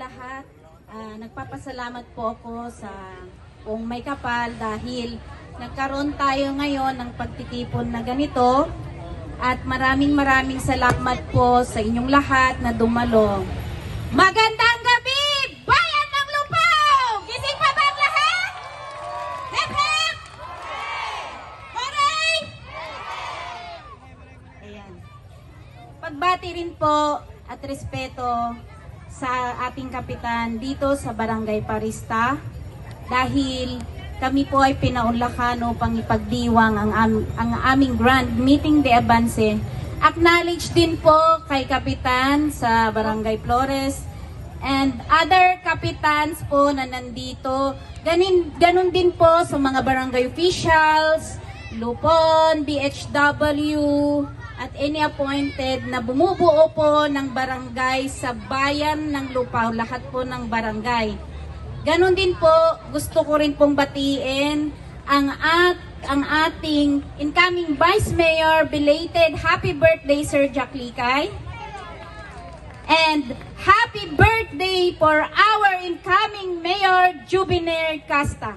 lahat. Nagpapasalamat po ako sa Kung May Kapal dahil nagkaroon tayo ngayon ng pagtitipon na ganito. At maraming salamat po sa inyong lahat na dumalo. Magandang gabi, Bayan ng Lupao! Gising pa ba ang lahat? Hep hep! Hooray! Ayan. Pagbati rin po at respeto sa ating kapitan dito sa Barangay Parista dahil kami po ay pinaunlakan upang ipagdiwang ang aming Grand Meeting de Avance. Acknowledge din po kay Kapitan sa Barangay Flores and other kapitans po na nandito. Ganun din po sa mga barangay officials, Lupon, BHW, at any appointed na bumubuo po ng barangay sa bayan ng Lupao, lahat po ng barangay. Ganon din po, gusto ko rin pong batiin ang ating incoming Vice Mayor, belated happy birthday Sir Jack Likay. And happy birthday for our incoming Mayor, Jubiner Casta.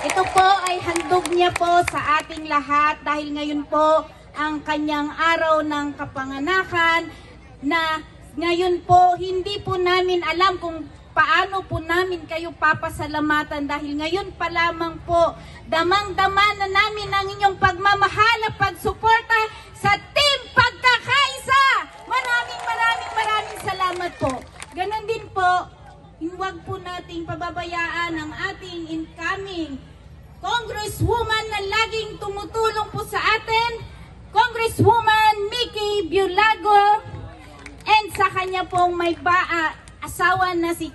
Ito po ay handog niya po sa ating lahat dahil ngayon po ang kanyang araw ng kapanganakan na ngayon po hindi po namin alam kung paano po namin kayo papasalamatan dahil ngayon pa lamang po damang-dama na namin ang inyong pagmamahal at pagsuporta sa Team Pagkakaisa. Maraming salamat po. Ganon din po, huwag po nating pababayaan ang ating incoming Congresswoman na laging tumutulong po sa atin, Congresswoman Mickey Biolago, and sa kanya pong may asawa na si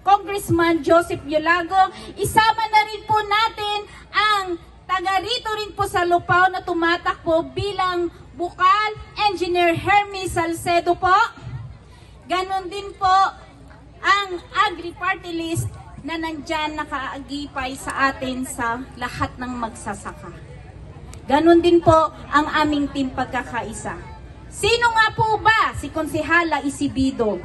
Congressman Joseph Biolago. Isama na rin po natin ang taga rito rin po sa Lupao na tumatakbo bilang Bukal, Engineer Hermes Salcedo po. Ganon din po ang Agri-Party List na nandyan nakaagipay sa atin sa lahat ng magsasaka. Ganon din po ang aming Team Pagkakaisa. Sino nga po ba si Konsehala Isibido?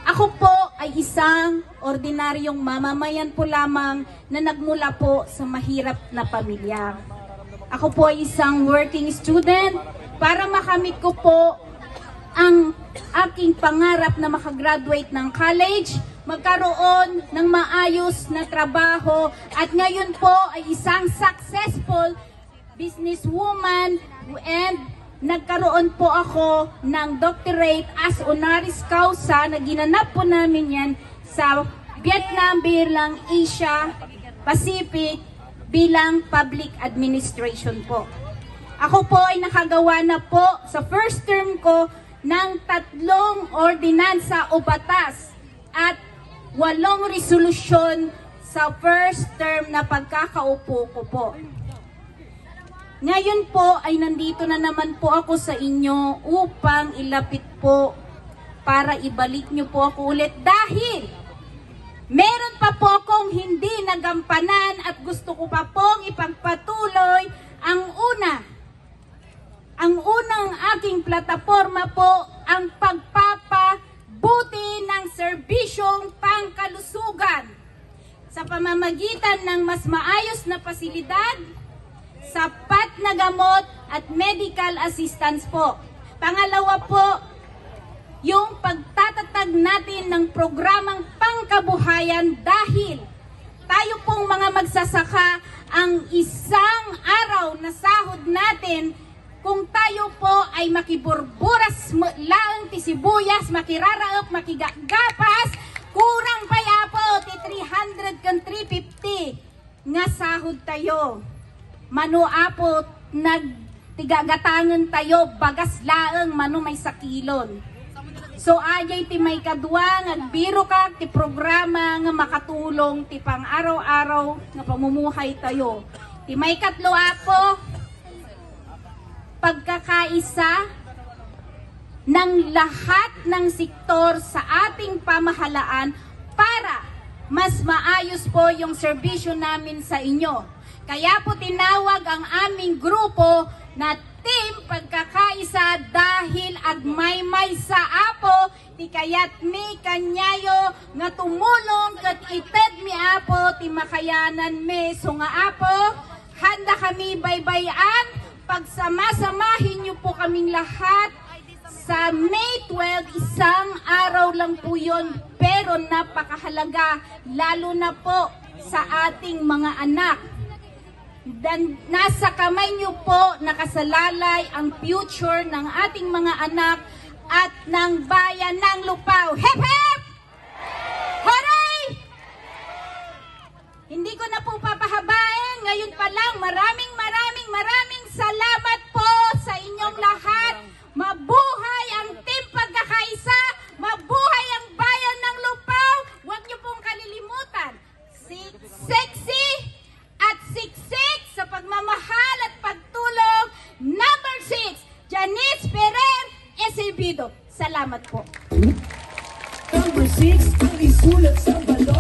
Ako po ay isang ordinaryong mamamayan po lamang na nagmula po sa mahirap na pamilya. Ako po ay isang working student para makamit ko po ang aking pangarap na makagraduate ng college, magkaroon ng maayos na trabaho at ngayon po ay isang successful businesswoman and nagkaroon po ako ng doctorate as honoris causa na ginanap po namin yan sa Vietnam bilang Asia Pacific bilang Public Administration po. Ako po ay nakagawa na po sa first term ko ng 3 ordinansa o batas at 8 resolusyon sa first term na pagkakaupo ko po. Ngayon po ay nandito na naman po ako sa inyo upang ilapit po para ibalik nyo po ako ulit dahil meron pa po akong hindi nagampanan at gusto ko pa pong ipagpatuloy ang unang aking plataforma po ang pagpapabuti ng serbisyong pangkalusugan sa pamamagitan ng mas maayos na pasilidad, sapat na gamot at medical assistance po. Pangalawa po, yung pagtatatag natin ng programang pangkabuhayan dahil tayo pong mga magsasaka ang isang araw na sahod natin kung tayo po ay makiburburas lang ti sibuyas, makiraraop, makigagapas, kurang paya po ti 300 kan 350 nga sahod tayo. Manuapo nagtigagatangan tayo bagas laeng mano may sakilon. So ajay ti may kadwa nagbiro ka ti programa nga makatulong ti pang araw-araw nga pamumuhay tayo. Ti may katlo apo pagkakaisa ng lahat ng sektor sa ating pamahalaan para mas maayos po yung serbisyo namin sa inyo. Kaya po tinawag ang aming grupo na Team Pagkakaisa isa dahil agmaymay sa apo ti kayat mi kanyayo nga tumulong kat ited mi apo ti makayanan mi so nga apo handa kami baybayan pagsama-samahin niyo po kaming lahat sa May 12, isang araw lang po yun pero napakahalaga lalo na po sa ating mga anak. Dan, nasa kamay niyo po nakasalalay ang future ng ating mga anak at ng bayan ng Lupao. Hep hep! Hooray! Hindi ko na po papahabain. Ngayon pa lang, maraming salamat po sa inyong lahat. Mabuhay ang Team Pagkakaisa! Mabuhay ang bayan ng Lupao! Huwag niyo pong kalilimutan. Sexy at siksik sa pagmamahal at pagtulong. Number 6, Janice Ferrer Esebido. Salamat po. Number 6, ang isulat sa balon.